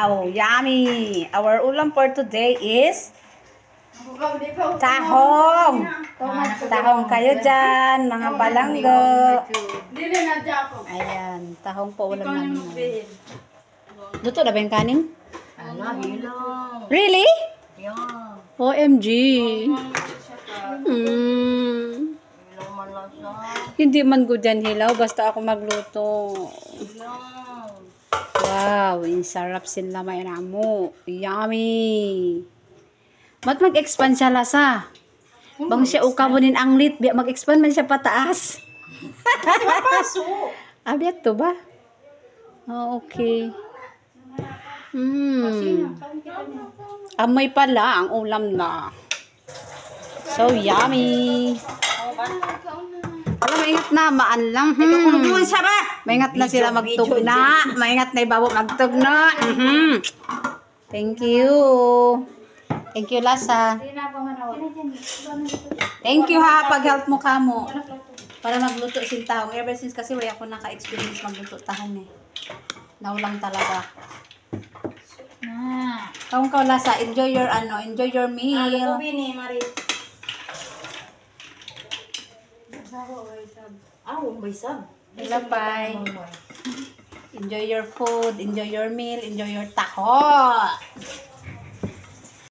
Wow, yummy. Our ulam for today is tahong. Tahong kayo dyan, mga balanggo. Ayan, tahong po ulam namin. Luto na ba yung kanin? Really? Yeah. OMG. Hindi man good yan hilaw, basta ako magluto. Wow, yung sarap sila may ramo. Yummy. Ba't mag-expand siya lasa? Bang siya ukamunin ang lit, mag-expand man siya pataas. Abiyat to ba? Oh, okay. Amoy pala ang ulam na. So yummy. Alam, maingat na, maan lang. Maingat na sila magtugna. Maingat na ibabo magtugna. Thank you. Thank you, Lasa. Thank you ha, pag-help mo ka mo. Para magluto sin tahong. Ever since kasi wala ako naka-experience magluto tahong eh. Naulang talaga. Kaung ka, Lasa, enjoy your enjoy your meal. Bye. Enjoy your food, enjoy your meal, enjoy your tahong.